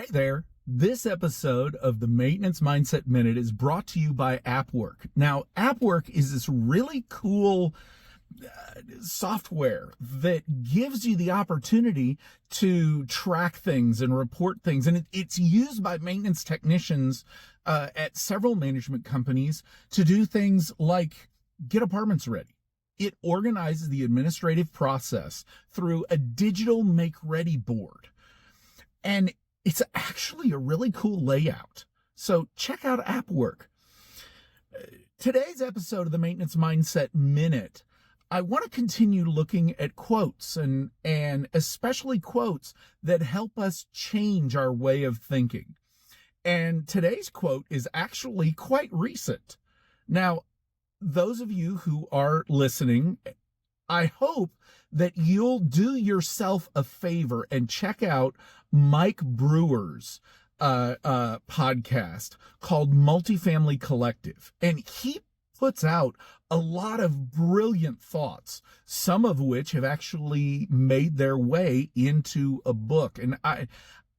Hey there. This episode of the Maintenance Mindset Minute is brought to you by AppWork. Now, AppWork is this really cool software that gives you the opportunity to track things and report things. And it's used by maintenance technicians at several management companies to do things like get apartments ready. It organizes the administrative process through a digital make-ready board. And it's actually a really cool layout. So check out AppWork. Today's episode of the Maintenance Mindset Minute, I want to continue looking at quotes and especially quotes that help us change our way of thinking. And today's quote is actually quite recent. Now, those of you who are listening, I hope that you'll do yourself a favor and check out Mike Brewer's podcast called Multifamily Collective. And he puts out a lot of brilliant thoughts, some of which have actually made their way into a book. And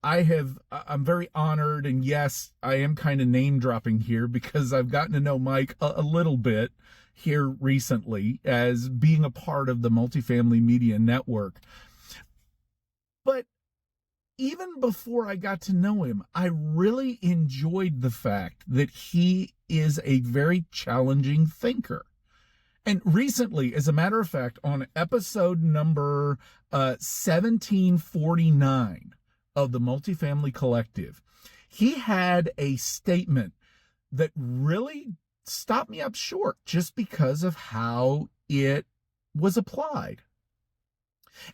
I'm very honored, and yes, I am kind of name dropping here because I've gotten to know Mike a little bit here recently as being a part of the Multifamily Media Network. But even before I got to know him, I really enjoyed the fact that he is a very challenging thinker. And recently, as a matter of fact, on episode number 1749 of the Multifamily Collective, he had a statement that really stopped me up short just because of how it was applied.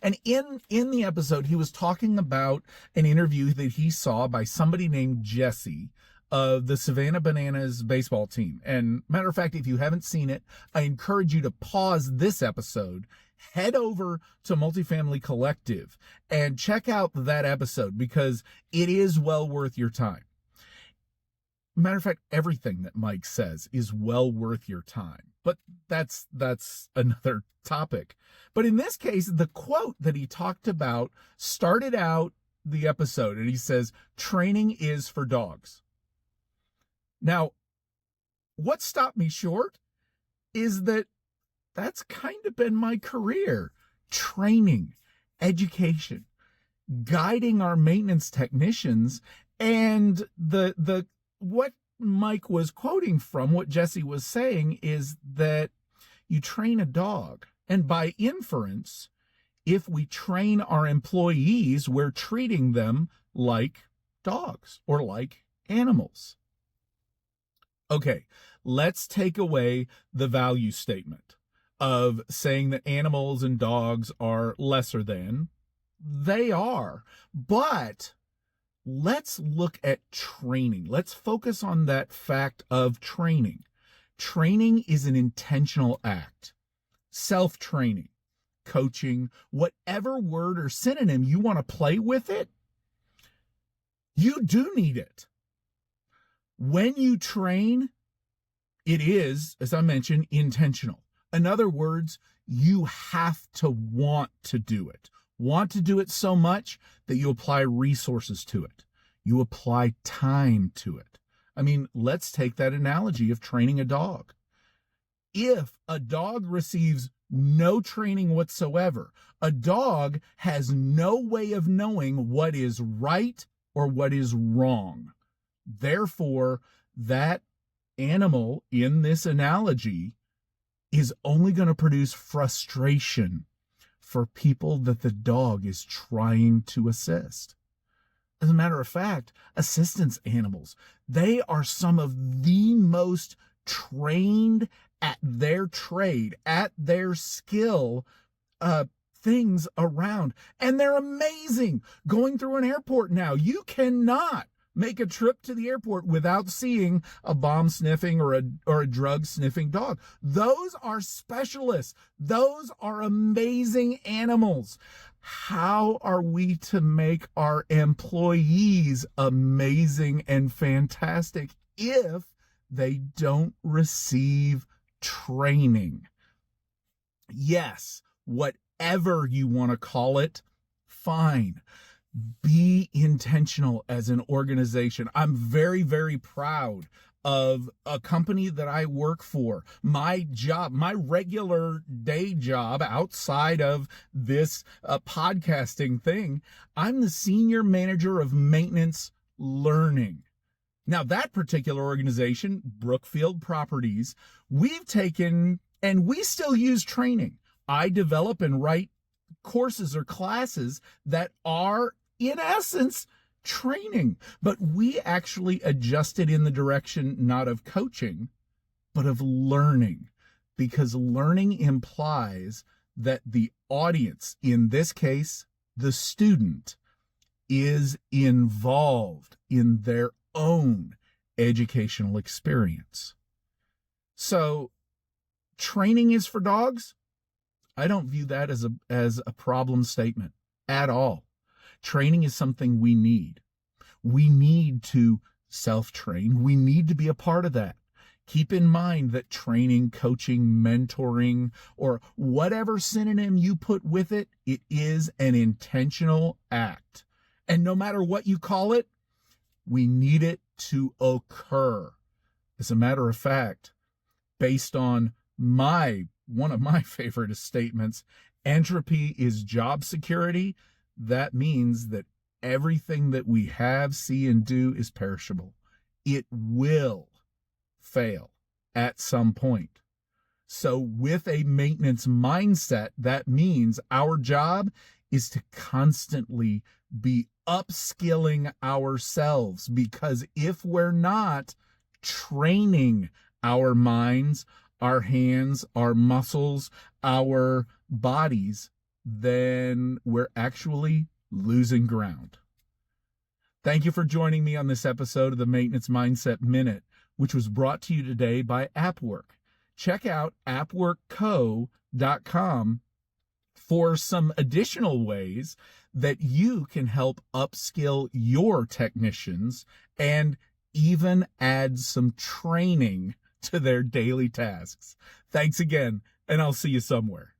And in the episode, he was talking about an interview that he saw by somebody named Jesse of the Savannah Bananas baseball team. And matter of fact, if you haven't seen it, I encourage you to pause this episode, head over to Multifamily Collective and check out that episode because it is well worth your time. Matter of fact, everything that Mike says is well worth your time, but that's another topic. But in this case, the quote that he talked about started out the episode and he says, "Training is for dogs." Now, what stopped me short is that that's kind of been my career. Training, education, guiding our maintenance technicians, and what Mike was quoting from, what Jesse was saying, is that you train a dog. And by inference, if we train our employees, we're treating them like dogs or like animals. Okay, let's take away the value statement of saying that animals and dogs are lesser than. They are. But let's look at training. Let's focus on that fact of training. Training is an intentional act. Self-training, coaching, whatever word or synonym you want to play with it, you do need it. When you train, it is, as I mentioned, intentional. In other words, you have to want to do it. Want to do it so much that you apply resources to it. You apply time to it. I mean, let's take that analogy of training a dog. If a dog receives no training whatsoever, a dog has no way of knowing what is right or what is wrong. Therefore, that animal in this analogy is only going to produce frustration for people that the dog is trying to assist. As a matter of fact, assistance animals, they are some of the most trained at their trade, at their skill, things around. And they're amazing. Going through an airport now, you cannot make a trip to the airport without seeing a bomb sniffing or a drug sniffing dog. Those are specialists. Those are amazing animals. How are we to make our employees amazing and fantastic if they don't receive training? Yes, whatever you want to call it, fine. Be intentional as an organization. I'm very, very proud of a company that I work for. My job, my regular day job outside of this podcasting thing, I'm the senior manager of maintenance learning. Now, that particular organization, Brookfield Properties, we've taken, and we still use training. I develop and write courses or classes that are, in essence, training, but we actually adjust it in the direction not of coaching, but of learning, because learning implies that the audience, in this case, the student, is involved in their own educational experience. So, training is for dogs? I don't view that as a problem statement at all. Training is something we need. We need to self-train. We need to be a part of that. Keep in mind that training, coaching, mentoring, or whatever synonym you put with it, it is an intentional act. And no matter what you call it, we need it to occur. As a matter of fact, based on one of my favorite statements, entropy is job security. That means that everything that we have, see, and do is perishable. It will fail at some point. So with a maintenance mindset, that means our job is to constantly be upskilling ourselves, because if we're not training our minds, our hands, our muscles, our bodies, then we're actually losing ground. Thank you for joining me on this episode of the Maintenance Mindset Minute, which was brought to you today by AppWork. Check out appworkco.com for some additional ways that you can help upskill your technicians and even add some training to their daily tasks. Thanks again, and I'll see you somewhere.